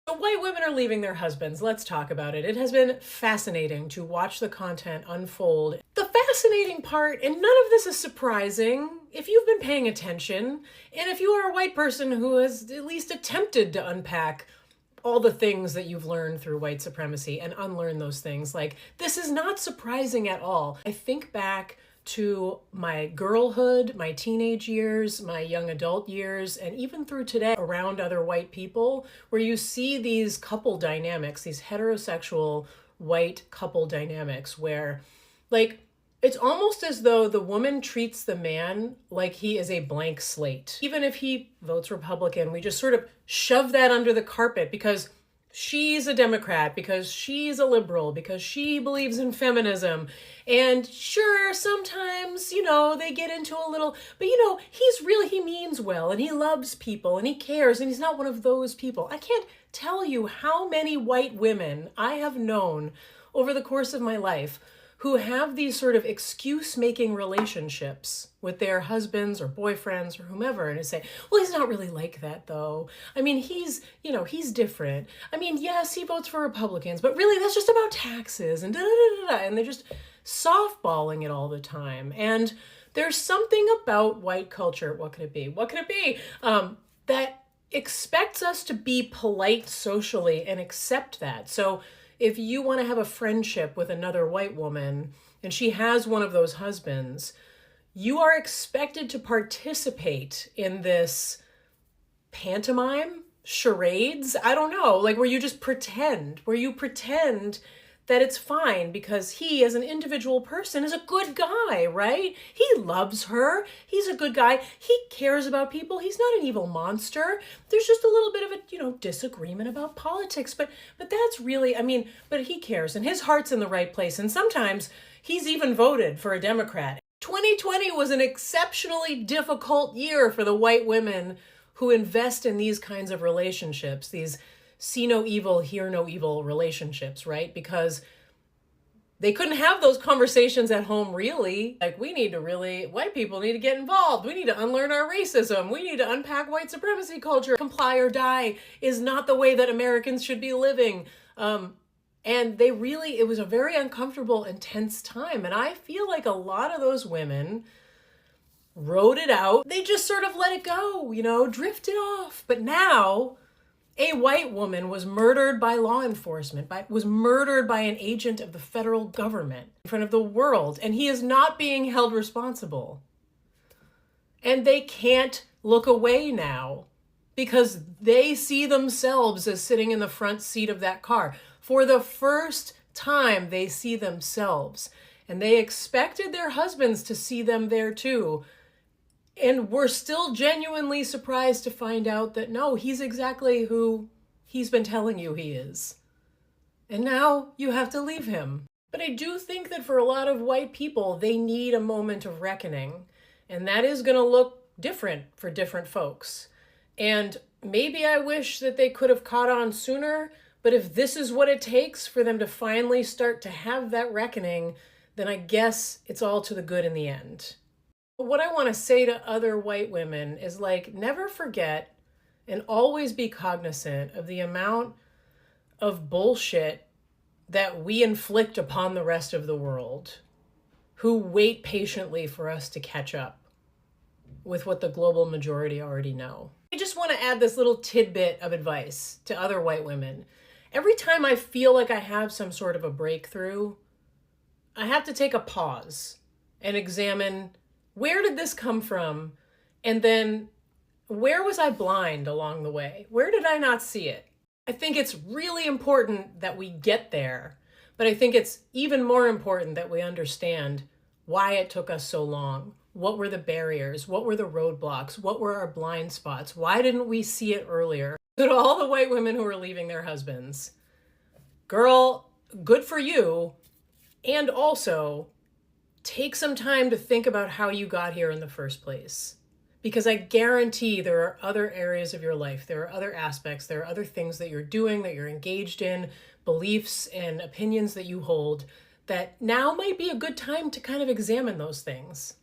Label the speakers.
Speaker 1: So white women are leaving their husbands. Let's talk about it. It has been fascinating to watch the content unfold. The fascinating part, and none of this is surprising if you've been paying attention, and if you are a white person who has at least attempted to unpack all the things that you've learned through white supremacy and unlearn those things. Like, this is not surprising at all. I think back to my girlhood, my teenage years, my young adult years, and even through today around other white people, where you see these couple dynamics, these heterosexual white couple dynamics, where, like, it's almost as though the woman treats the man like he is a blank slate. Even if he votes Republican, we just sort of shove that under the carpet because she's a Democrat, because she's a liberal, because she believes in feminism. And sure, sometimes, they get into a little, but he means well and he loves people and he cares and he's not one of those people. I can't tell you how many white women I have known over the course of my life who have these sort of excuse-making relationships with their husbands or boyfriends or whomever, and say, well, he's not really like that, though. I mean, he's different. I mean, yes, he votes for Republicans, but really that's just about taxes and da-da-da-da-da, and they're just softballing it all the time. And there's something about white culture, what could it be? That expects us to be polite socially and accept that. So if you want to have a friendship with another white woman and she has one of those husbands, you are expected to participate in this pantomime, charades, I don't know, like where you pretend that it's fine because he, as an individual person, is a good guy, right? He loves her. He's a good guy. He cares about people. He's not an evil monster. There's just a little bit of a, disagreement about politics, but that's really, but he cares and his heart's in the right place. And sometimes he's even voted for a Democrat. 2020 was an exceptionally difficult year for the white women who invest in these kinds of relationships, these see no evil, hear no evil relationships, right? Because they couldn't have those conversations at home, really. Like, white people need to get involved. We need to unlearn our racism. We need to unpack white supremacy culture. Comply or die is not the way that Americans should be living. And it was a very uncomfortable, intense time. And I feel like a lot of those women wrote it out. They just sort of let it go, drifted off. But now a white woman was murdered by law enforcement, was murdered by an agent of the federal government in front of the world, and he is not being held responsible. And they can't look away now because they see themselves as sitting in the front seat of that car. For the first time, they see themselves, and they expected their husbands to see them there too. And we're still genuinely surprised to find out that no, he's exactly who he's been telling you he is. And now you have to leave him. But I do think that for a lot of white people, they need a moment of reckoning. And that is going to look different for different folks. And maybe I wish that they could have caught on sooner. But if this is what it takes for them to finally start to have that reckoning, then I guess it's all to the good in the end. What I want to say to other white women is never forget and always be cognizant of the amount of bullshit that we inflict upon the rest of the world who wait patiently for us to catch up with what the global majority already know. I just want to add this little tidbit of advice to other white women. Every time I feel like I have some sort of a breakthrough, I have to take a pause and examine, where did this come from? And then where was I blind along the way? Where did I not see it? I think it's really important that we get there, but I think it's even more important that we understand why it took us so long. What were the barriers? What were the roadblocks? What were our blind spots? Why didn't we see it earlier? To all the white women who are leaving their husbands, girl, good for you. And also, take some time to think about how you got here in the first place. Because I guarantee there are other areas of your life, there are other aspects, there are other things that you're doing, that you're engaged in, beliefs and opinions that you hold, that now might be a good time to kind of examine those things.